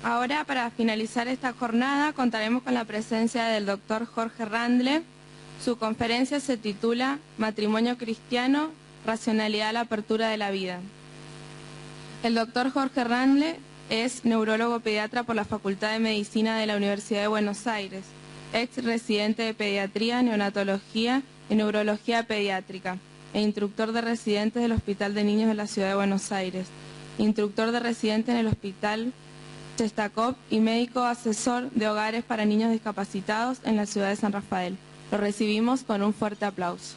Ahora, para finalizar esta jornada, contaremos con la presencia del doctor Jorge Randle. Su conferencia se titula Matrimonio Cristiano, Racionalidad a la Apertura de la Vida. El doctor Jorge Randle es neurólogo pediatra por la Facultad de Medicina de la Universidad de Buenos Aires, ex residente de pediatría, neonatología y neurología pediátrica, e instructor de residentes del Hospital de Niños de la Ciudad de Buenos Aires, instructor de residentes en el Hospital Chestakov y médico asesor de hogares para niños discapacitados en la ciudad de San Rafael. Lo recibimos con un fuerte aplauso.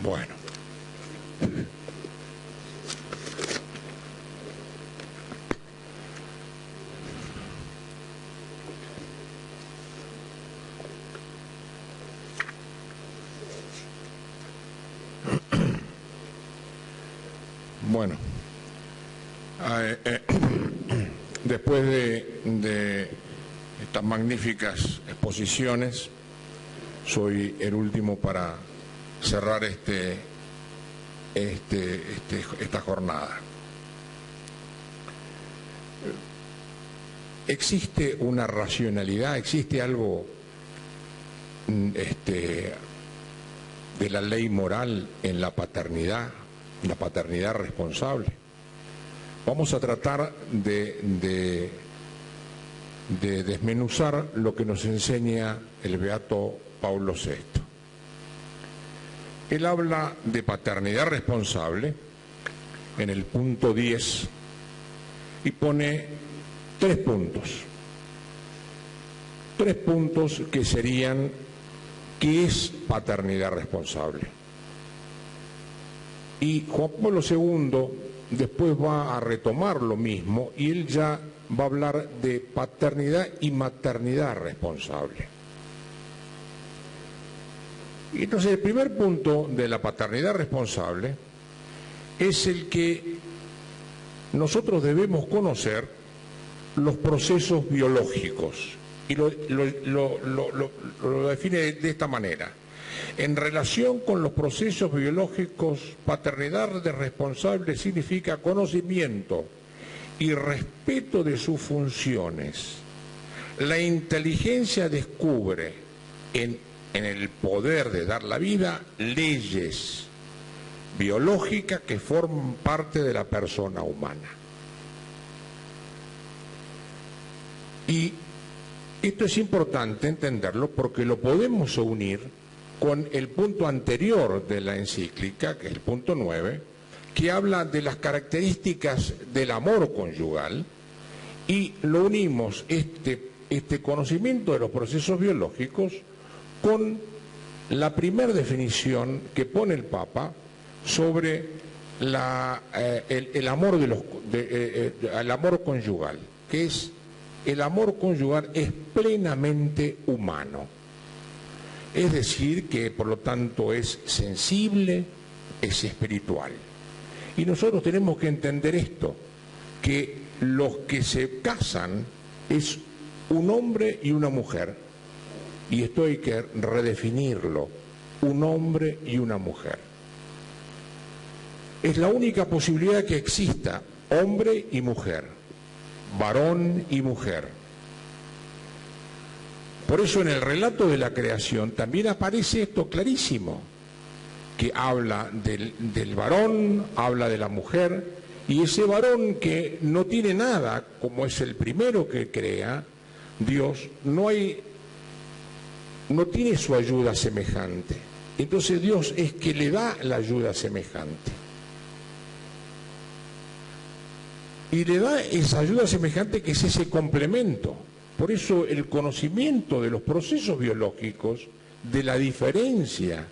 Bueno. Bueno. Después de estas magníficas exposiciones, soy el último para cerrar esta jornada. ¿Existe una racionalidad? ¿Existe algo de la ley moral en la paternidad responsable? Vamos a tratar de desmenuzar lo que nos enseña el beato Paulo VI. Él habla de paternidad responsable en el punto 10 y pone 3 puntos. 3 puntos que serían ¿qué es paternidad responsable? Y Juan Pablo II después va a retomar lo mismo y él ya va a hablar de paternidad y maternidad responsable. Y entonces el primer punto de la paternidad responsable es el que nosotros debemos conocer los procesos biológicos y lo define de esta manera. En relación con los procesos biológicos, paternidad responsable significa conocimiento y respeto de sus funciones. La inteligencia descubre en el poder de dar la vida leyes biológicas que forman parte de la persona humana. Y esto es importante entenderlo porque lo podemos unir con el punto anterior de la encíclica, que es el punto 9, que habla de las características del amor conyugal, y lo unimos este conocimiento de los procesos biológicos con la primera definición que pone el Papa sobre el amor el amor conyugal, que es el amor conyugal es plenamente humano. Es decir, que por lo tanto es sensible, es espiritual. Y nosotros tenemos que entender esto, que los que se casan es un hombre y una mujer. Y esto hay que redefinirlo, un hombre y una mujer. Es la única posibilidad que exista, hombre y mujer, varón y mujer. Por eso en el relato de la creación también aparece esto clarísimo, que habla del varón, habla de la mujer, y ese varón que no tiene nada, como es el primero que crea, Dios, no tiene su ayuda semejante. Entonces Dios es que le da la ayuda semejante. Y le da esa ayuda semejante que es ese complemento. Por eso el conocimiento de los procesos biológicos, de la diferencia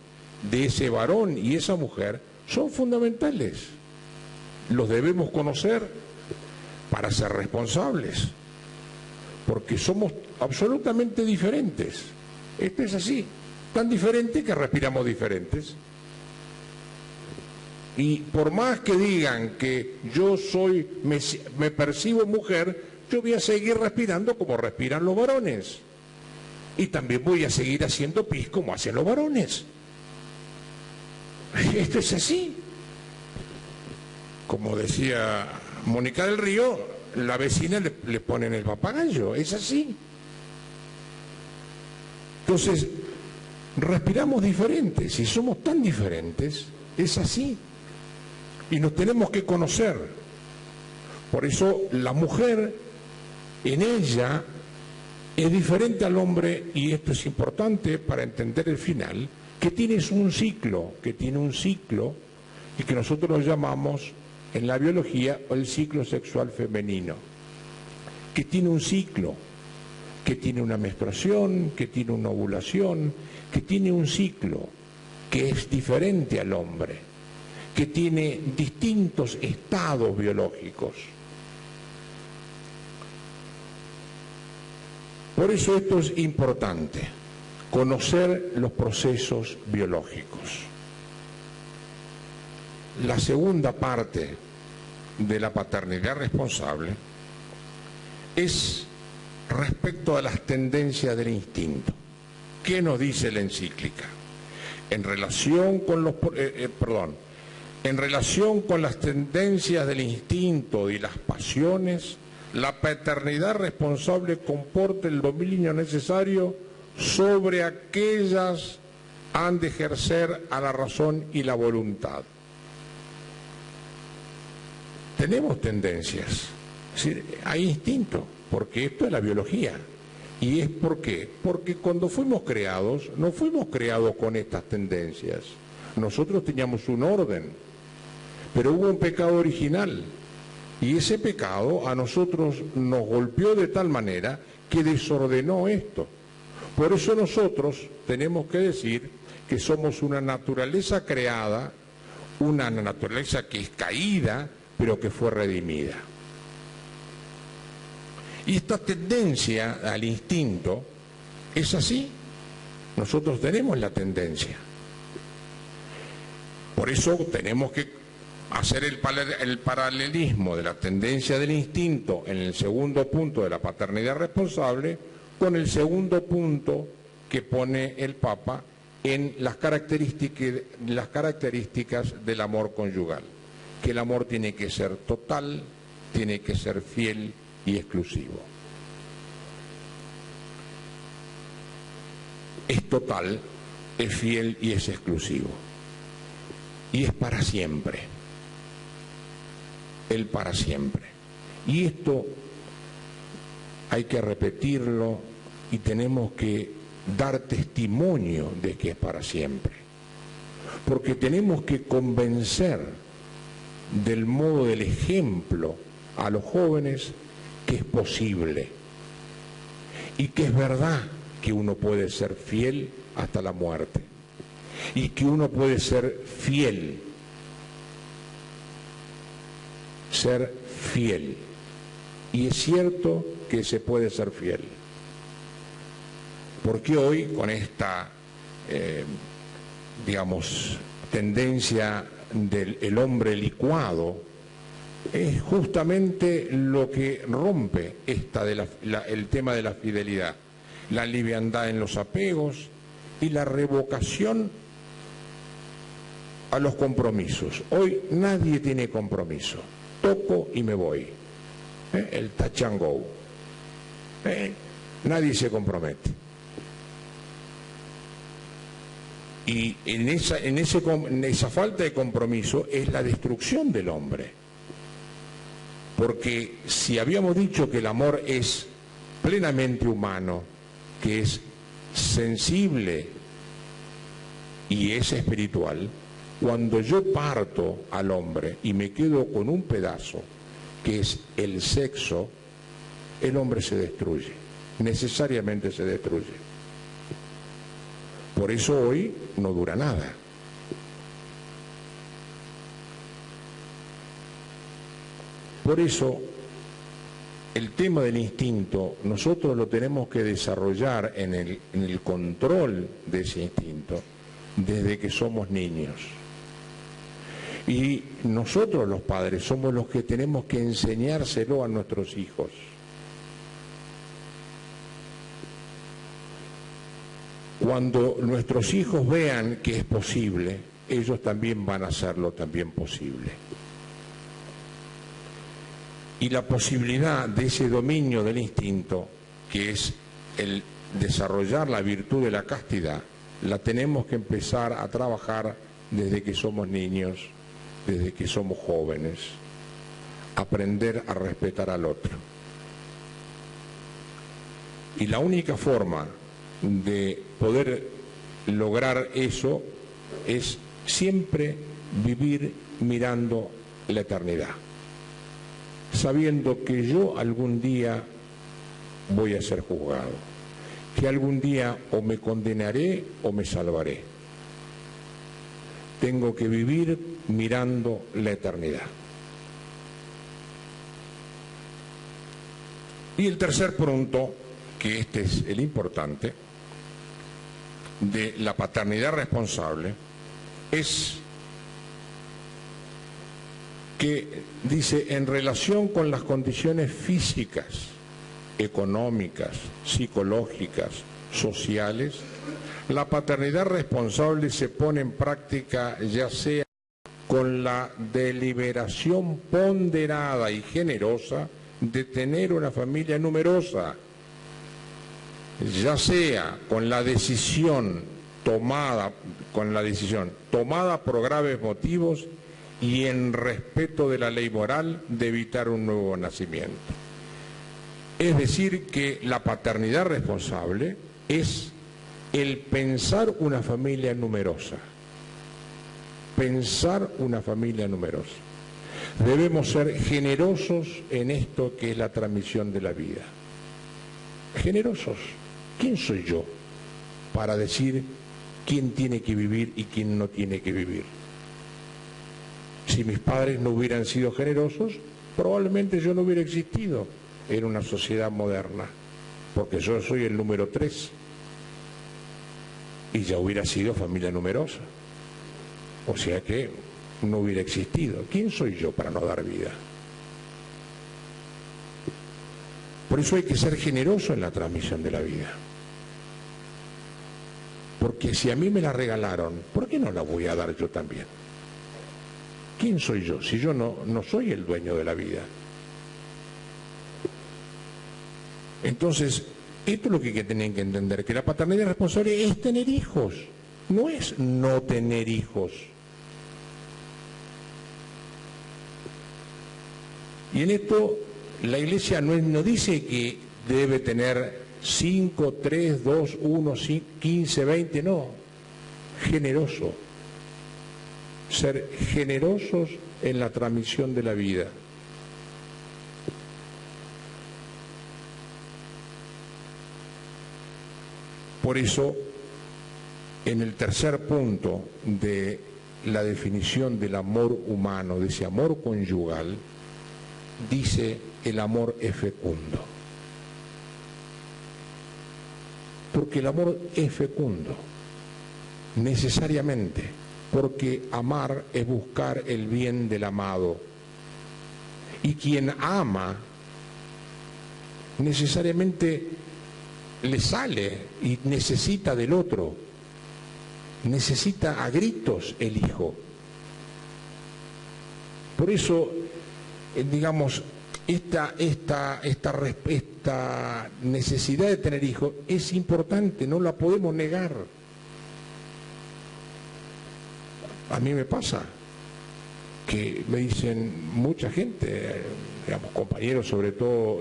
de ese varón y esa mujer, son fundamentales. Los debemos conocer para ser responsables, porque somos absolutamente diferentes. Esto es así, tan diferente que respiramos diferentes. Y por más que digan que yo me percibo mujer, yo voy a seguir respirando como respiran los varones. Y también voy a seguir haciendo pis como hacen los varones. Esto es así. Como decía Mónica del Río, la vecina le ponen el papagayo. Es así. Entonces, respiramos diferentes. Si somos tan diferentes, es así. Y nos tenemos que conocer. Por eso la mujer, en ella, es diferente al hombre, y esto es importante para entender el final, que tiene un ciclo, y que nosotros lo llamamos en la biología el ciclo sexual femenino, que tiene un ciclo, que tiene una menstruación, que tiene una ovulación, que tiene un ciclo que es diferente al hombre, que tiene distintos estados biológicos. Por eso esto es importante, conocer los procesos biológicos. La segunda parte de la paternidad responsable es respecto a las tendencias del instinto. ¿Qué nos dice la encíclica? En relación con las tendencias del instinto y las pasiones, la paternidad responsable comporta el dominio necesario sobre aquellas han de ejercer a la razón y la voluntad. Tenemos tendencias, es decir, hay instinto, porque esto es la biología. ¿Y es por qué? Porque cuando fuimos creados, no fuimos creados con estas tendencias. Nosotros teníamos un orden, pero hubo un pecado original. Y ese pecado a nosotros nos golpeó de tal manera que desordenó esto. Por eso nosotros tenemos que decir que somos una naturaleza creada, una naturaleza que es caída, pero que fue redimida. Y esta tendencia al instinto es así. Nosotros tenemos la tendencia. Por eso tenemos que hacer el paralelismo de la tendencia del instinto en el segundo punto de la paternidad responsable con el segundo punto que pone el Papa en las características del amor conyugal, que el amor tiene que ser total, tiene que ser fiel y exclusivo. Es total, es fiel y es exclusivo. Y es para siempre. El para siempre. Y esto hay que repetirlo y tenemos que dar testimonio de que es para siempre. Porque tenemos que convencer del modo del ejemplo a los jóvenes que es posible y que es verdad que uno puede ser fiel hasta la muerte y que uno puede ser fiel. Y es cierto que se puede ser fiel, porque hoy con esta tendencia del hombre licuado es justamente lo que rompe el tema de la fidelidad, la liviandad en los apegos y la revocación a los compromisos. Hoy nadie tiene compromiso. Toco y me voy. El touch and go. Nadie se compromete. Y en esa falta de compromiso es la destrucción del hombre. Porque si habíamos dicho que el amor es plenamente humano, que es sensible y es espiritual, cuando yo parto al hombre y me quedo con un pedazo, que es el sexo, el hombre se destruye, necesariamente se destruye. Por eso hoy no dura nada. Por eso el tema del instinto nosotros lo tenemos que desarrollar en el control de ese instinto desde que somos niños. Y nosotros los padres somos los que tenemos que enseñárselo a nuestros hijos. Cuando nuestros hijos vean que es posible, ellos también van a hacerlo también posible. Y la posibilidad de ese dominio del instinto, que es el desarrollar la virtud de la castidad, la tenemos que empezar a trabajar desde que somos niños, desde que somos jóvenes, aprender a respetar al otro. Y la única forma de poder lograr eso es siempre vivir mirando la eternidad, sabiendo que yo algún día voy a ser juzgado, que algún día o me condenaré o me salvaré. Tengo que vivir mirando la eternidad. Y el tercer punto, que este es el importante, de la paternidad responsable, es que dice, en relación con las condiciones físicas, económicas, psicológicas, sociales, la paternidad responsable se pone en práctica ya sea con la deliberación ponderada y generosa de tener una familia numerosa, ya sea con la decisión tomada por graves motivos y en respeto de la ley moral de evitar un nuevo nacimiento. Es decir, que la paternidad responsable es el pensar una familia numerosa. Pensar una familia numerosa. Debemos ser generosos en esto que es la transmisión de la vida. Generosos. ¿Quién soy yo para decir quién tiene que vivir y quién no tiene que vivir? Si mis padres no hubieran sido generosos, probablemente yo no hubiera existido en una sociedad moderna, porque yo soy el número 3 y ya hubiera sido familia numerosa. O sea que no hubiera existido. ¿Quién soy yo para no dar vida? Por eso hay que ser generoso en la transmisión de la vida. Porque si a mí me la regalaron, ¿por qué no la voy a dar yo también? ¿Quién soy yo? Si yo no soy el dueño de la vida. Entonces, esto es lo que tienen que entender, que la paternidad responsable es tener hijos, no es no tener hijos. Y en esto la Iglesia no dice que debe tener 5, 3, 2, 1, 15, 20, no. Generoso. Ser generosos en la transmisión de la vida. Por eso, en el tercer punto de la definición del amor humano, de ese amor conyugal, dice el amor es fecundo. Porque el amor es fecundo, necesariamente, porque amar es buscar el bien del amado. Y quien ama, necesariamente le sale y necesita del otro, necesita a gritos el hijo. Por eso, digamos, esta necesidad de tener hijos es importante, no la podemos negar. A mí me pasa que me dicen mucha gente, digamos, compañeros sobre todo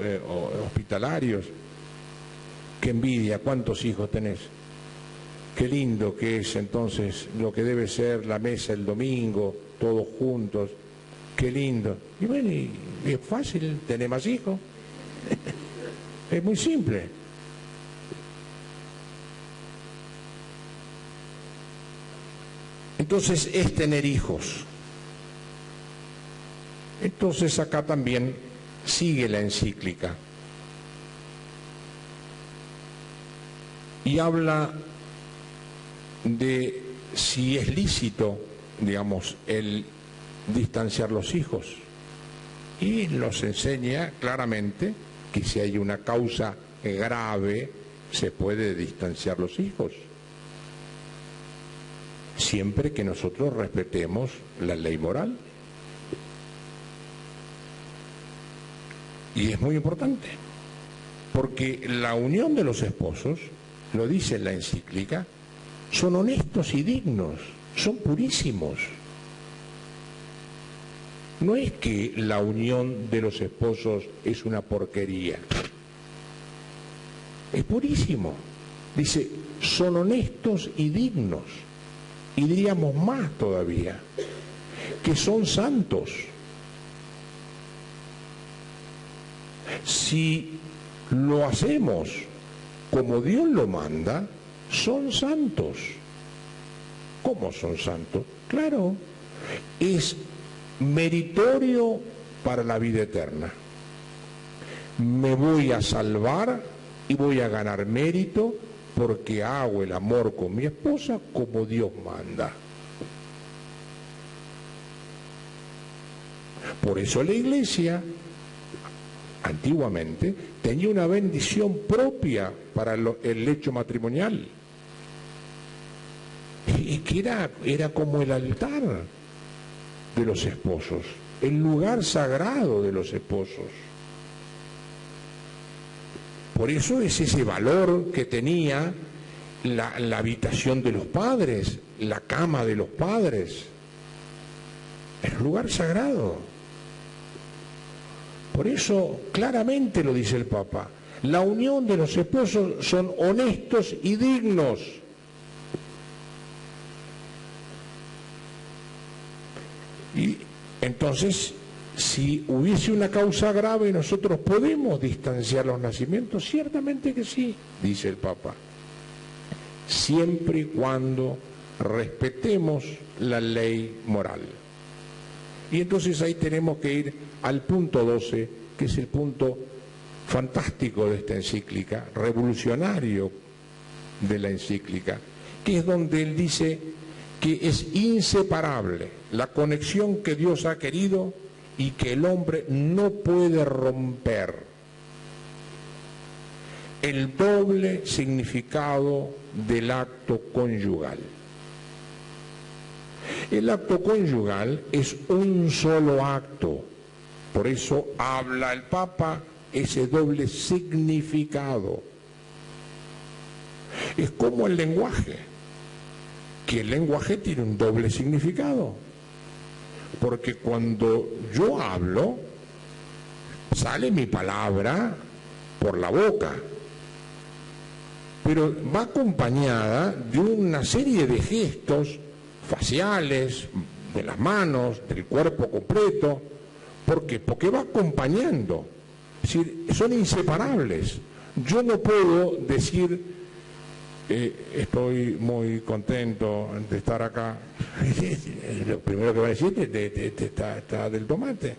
hospitalarios, que envidia, ¿cuántos hijos tenés? Qué lindo que es entonces lo que debe ser la mesa el domingo, todos juntos. Qué lindo. Y bueno, y es fácil tener más hijos. Es muy simple. Entonces es tener hijos. Entonces acá también sigue la encíclica y habla de si es lícito, digamos, el distanciar los hijos, y nos enseña claramente que si hay una causa grave se puede distanciar los hijos, siempre que nosotros respetemos la ley moral. Y es muy importante, porque la unión de los esposos, lo dice en la encíclica, son honestos y dignos, son purísimos. No es que la unión de los esposos es una porquería, es purísimo. Dice, son honestos y dignos, y diríamos más todavía, que son santos. Si lo hacemos como Dios lo manda, son santos. ¿Cómo son santos? Claro, es meritorio para la vida eterna. Me voy a salvar y voy a ganar mérito porque hago el amor con mi esposa como Dios manda. Por eso la Iglesia antiguamente tenía una bendición propia para el lecho matrimonial, y que era como el altar de los esposos, el lugar sagrado de los esposos. Por eso es ese valor que tenía la habitación de los padres, la cama de los padres, el lugar sagrado. Por eso claramente lo dice el Papa, la unión de los esposos son honestos y dignos. Y entonces, si hubiese una causa grave, ¿nosotros podemos distanciar los nacimientos? Ciertamente que sí, dice el Papa, siempre y cuando respetemos la ley moral. Y entonces ahí tenemos que ir al punto 12, que es el punto fantástico de esta encíclica, revolucionario de la encíclica, que es donde él dice que es inseparable la conexión que Dios ha querido y que el hombre no puede romper. El doble significado del acto conyugal. El acto conyugal es un solo acto, por eso habla el Papa ese doble significado. Es como el lenguaje, que el lenguaje tiene un doble significado, porque cuando yo hablo, sale mi palabra por la boca, pero va acompañada de una serie de gestos faciales, de las manos, del cuerpo completo. ¿Por qué? Porque va acompañando. Es decir, son inseparables. Yo no puedo decir, estoy muy contento de estar acá. Lo primero que va a decir está del tomate.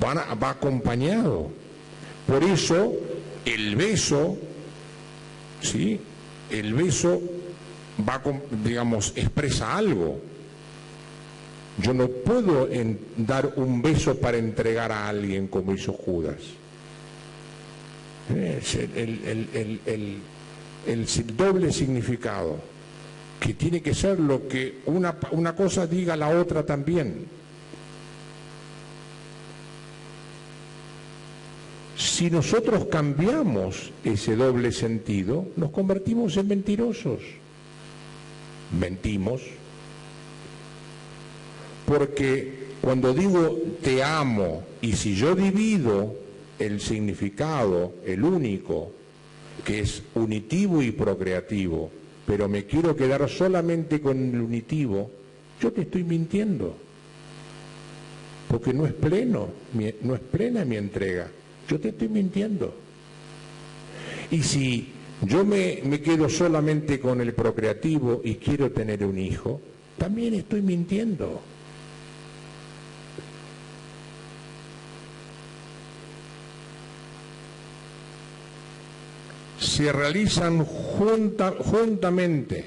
Va acompañado. Por eso, el beso, ¿sí? El beso va, digamos, expresa algo. Yo no puedo dar un beso para entregar a alguien como hizo Judas. Es el doble significado, que tiene que ser lo que una cosa diga la otra también. Si nosotros cambiamos ese doble sentido, nos convertimos en mentirosos. Mentimos. Porque cuando digo te amo, y si yo divido el significado, el único, que es unitivo y procreativo, pero me quiero quedar solamente con el unitivo, yo te estoy mintiendo. Porque no es plena mi entrega. Yo te estoy mintiendo. Y si yo me quedo solamente con el procreativo y quiero tener un hijo, también estoy mintiendo. Se realizan juntamente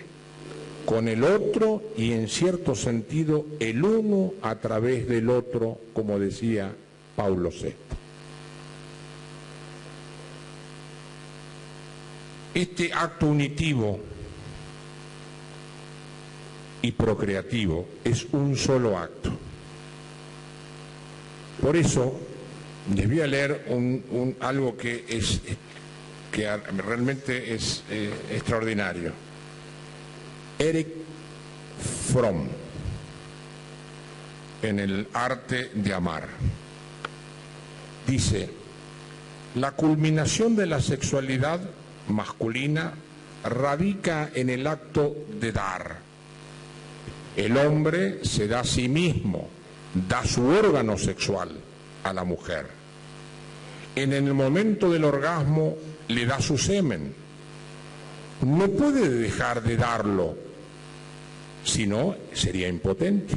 con el otro y en cierto sentido el uno a través del otro, como decía Paulo VI. Este acto unitivo y procreativo es un solo acto. Por eso les voy a leer algo que realmente es extraordinario. Erich Fromm, en El arte de amar, dice: la culminación de la sexualidad masculina radica en el acto de dar. El hombre se da a sí mismo, da su órgano sexual a la mujer. En el momento del orgasmo le da su semen. No puede dejar de darlo, si no sería impotente.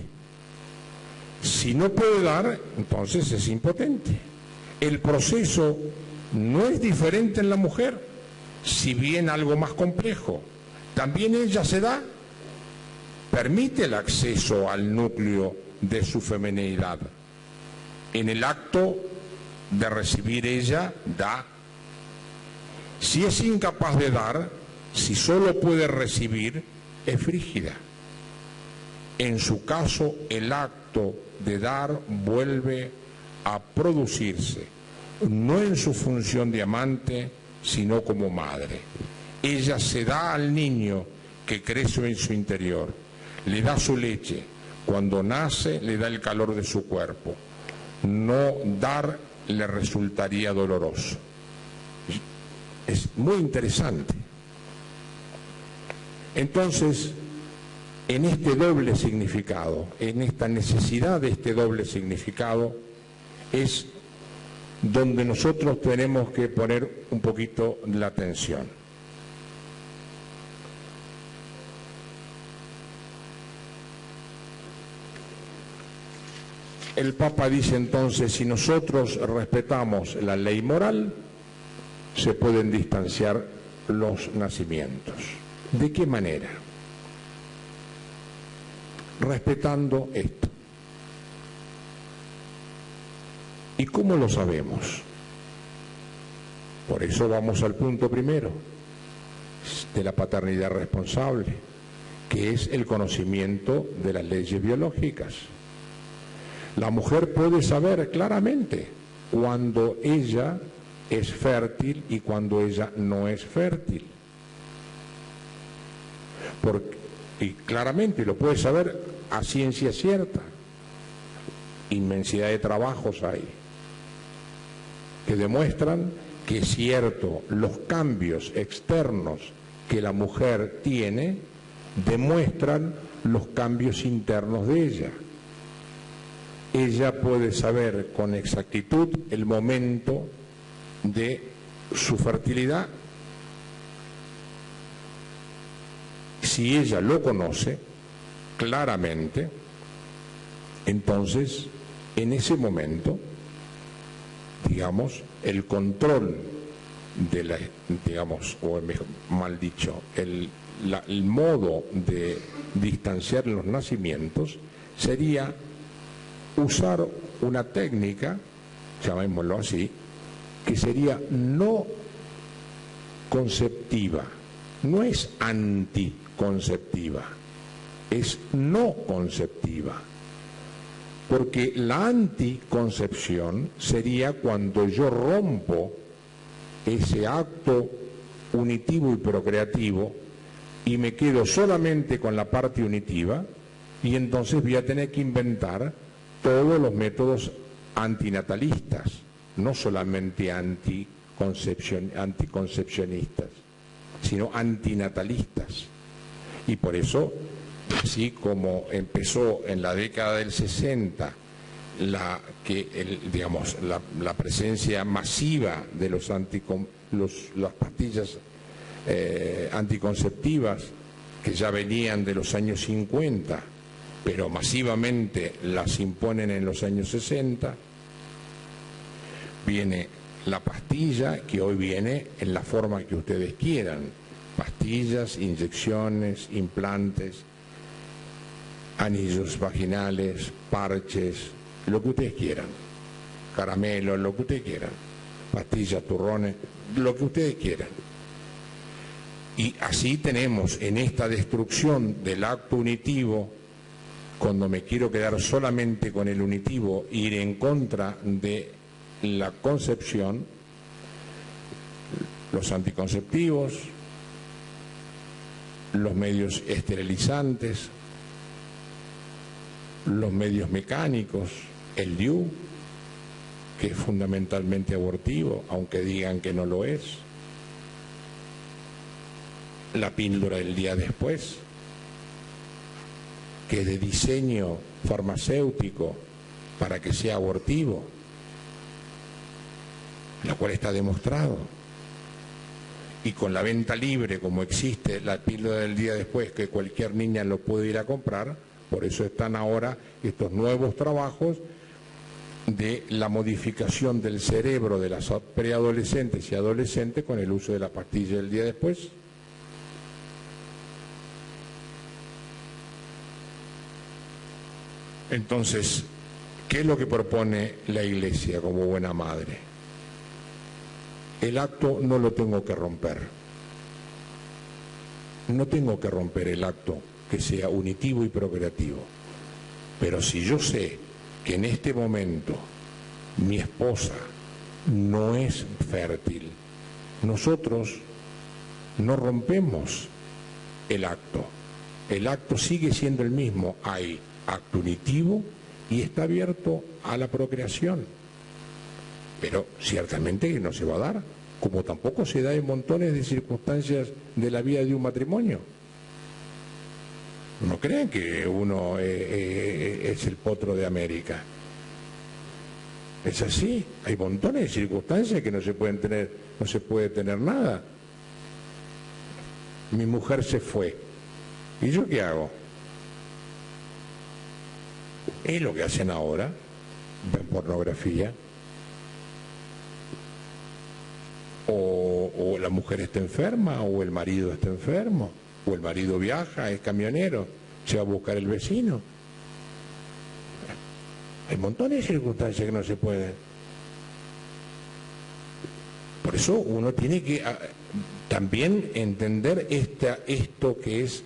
Si no puede dar, entonces es impotente. El proceso no es diferente en la mujer, si bien algo más complejo. También ella se da, permite el acceso al núcleo de su feminidad. En el acto de recibir ella da. Si es incapaz de dar, si solo puede recibir, es frígida. En su caso, el acto de dar vuelve a producirse, no en su función de amante, sino como madre. Ella se da al niño que crece en su interior, le da su leche, cuando nace le da el calor de su cuerpo. No dar le resultaría doloroso. Es muy interesante. Entonces, en este doble significado, en esta necesidad de este doble significado, es donde nosotros tenemos que poner un poquito la atención. El Papa dice entonces, si nosotros respetamos la ley moral, se pueden distanciar los nacimientos. ¿De qué manera? Respetando esto. ¿Y cómo lo sabemos? Por eso vamos al punto primero de la paternidad responsable, que es el conocimiento de las leyes biológicas. La mujer puede saber claramente cuando ella es fértil y cuando ella no es fértil. Y claramente lo puede saber a ciencia cierta. Inmensidad de trabajos hay que demuestran que es cierto, los cambios externos que la mujer tiene demuestran los cambios internos de ella. Ella puede saber con exactitud el momento de su fertilidad. Si ella lo conoce claramente, entonces en ese momento, digamos, el control de la, digamos, o mejor, mal dicho, el modo de distanciar los nacimientos sería usar una técnica, llamémoslo así, que sería no conceptiva, no es anticonceptiva, es no conceptiva. Porque la anticoncepción sería cuando yo rompo ese acto unitivo y procreativo y me quedo solamente con la parte unitiva, y entonces voy a tener que inventar todos los métodos antinatalistas, no solamente anticoncepcionistas, sino antinatalistas. Y por eso, así como empezó en la década del 60 la presencia masiva de las pastillas anticonceptivas, que ya venían de los años 50, pero masivamente las imponen en los años 60, viene la pastilla, que hoy viene en la forma que ustedes quieran: pastillas, inyecciones, implantes, anillos vaginales, parches, lo que ustedes quieran, caramelos, lo que ustedes quieran, pastillas, turrones, lo que ustedes quieran. Y así tenemos en esta destrucción del acto unitivo, cuando me quiero quedar solamente con el unitivo, ir en contra de la concepción, los anticonceptivos, los medios esterilizantes, los medios mecánicos, el DIU, que es fundamentalmente abortivo, aunque digan que no lo es, la píldora del día después, que es de diseño farmacéutico para que sea abortivo, la cual está demostrado. Y con la venta libre, como existe la píldora del día después, que cualquier niña lo puede ir a comprar, por eso están ahora estos nuevos trabajos de la modificación del cerebro de las preadolescentes y adolescentes con el uso de la pastilla del día después. Entonces, ¿qué es lo que propone la Iglesia como buena madre? El acto no lo tengo que romper. No tengo que romper el acto que sea unitivo y procreativo. Pero si yo sé que en este momento mi esposa no es fértil, nosotros no rompemos el acto. El acto sigue siendo el mismo. Hay acto unitivo y está abierto a la procreación. Pero ciertamente que no se va a dar, como tampoco se da en montones de circunstancias de la vida de un matrimonio. No crean que uno es el potro de América. Es así, hay montones de circunstancias que no se pueden tener, no se puede tener nada. Mi mujer se fue, ¿y yo qué hago? Es lo que hacen ahora, ven pornografía, o la mujer está enferma, o el marido está enfermo, o el marido viaja, es camionero, se va a buscar el vecino. Hay montones de circunstancias que no se pueden. Por eso uno tiene que también entender esto que es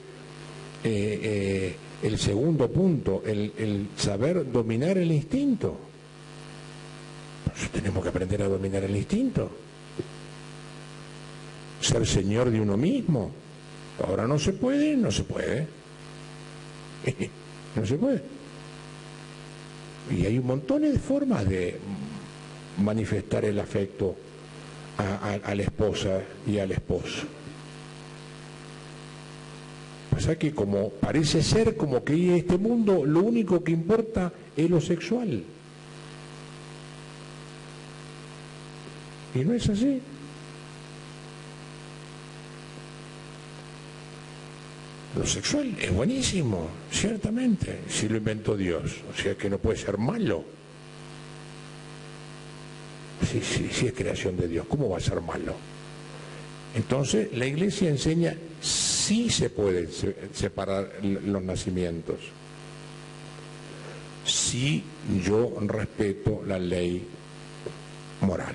el segundo punto, el saber dominar el instinto. Pues tenemos que aprender a dominar el instinto. Ser señor de uno mismo. Ahora no se puede, no se puede. No se puede. Y hay un montón de formas de manifestar el afecto a la esposa y al esposo. Pasa que como parece ser como que en este mundo lo único que importa es lo sexual. Y no es así. Lo sexual es buenísimo, ciertamente, si lo inventó Dios, o sea que no puede ser malo. Si es creación de Dios, ¿cómo va a ser malo? Entonces, la Iglesia enseña, sí se puede separar los nacimientos, si yo respeto la ley moral.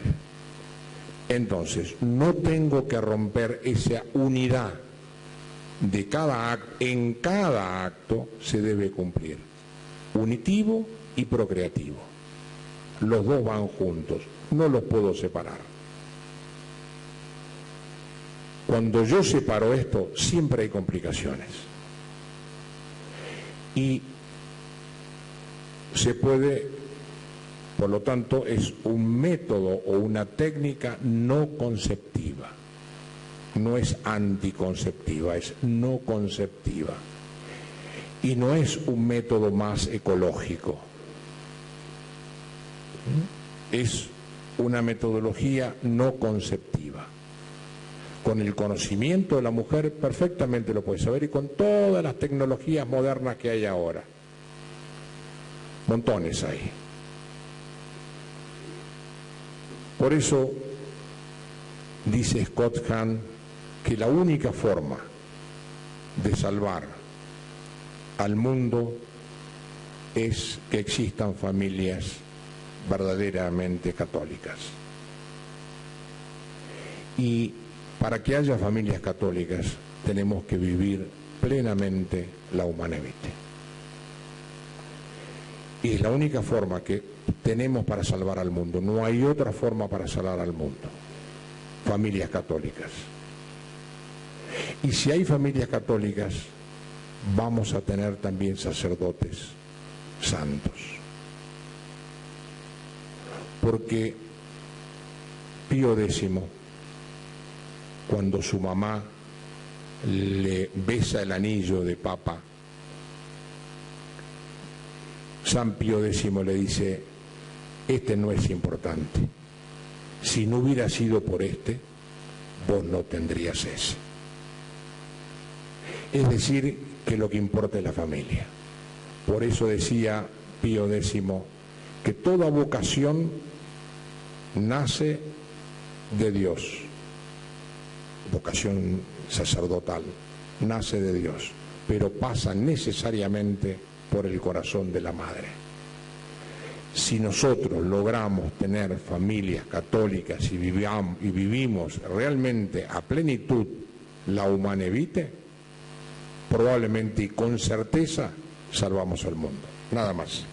Entonces, no tengo que romper esa unidad de cada acto. En cada acto se debe cumplir unitivo y procreativo. Los dos van juntos, no los puedo separar. Cuando yo separo esto, siempre hay complicaciones. Y se puede Por lo tanto, es un método o una técnica no conceptiva. No es anticonceptiva, es no conceptiva. Y no es un método más ecológico. Es una metodología no conceptiva. Con el conocimiento de la mujer perfectamente lo puede saber, y con todas las tecnologías modernas que hay ahora. Montones hay. Por eso dice Scott Hahn que la única forma de salvar al mundo es que existan familias verdaderamente católicas. Y para que haya familias católicas tenemos que vivir plenamente la Humanae Vitae. Y es la única forma que tenemos para salvar al mundo. No hay otra forma para salvar al mundo. Familias católicas. Y si hay familias católicas, vamos a tener también sacerdotes santos. Porque Pío X, cuando su mamá le besa el anillo de papa, San Pío X le dice: este no es importante. Si no hubiera sido por este, vos no tendrías ese. Es decir, que lo que importa es la familia. Por eso decía Pío X que toda vocación nace de Dios. Vocación sacerdotal nace de Dios, pero pasa necesariamente por el corazón de la madre. Si nosotros logramos tener familias católicas y vivimos realmente a plenitud la Humanae Vitae, probablemente y con certeza salvamos al mundo. Nada más.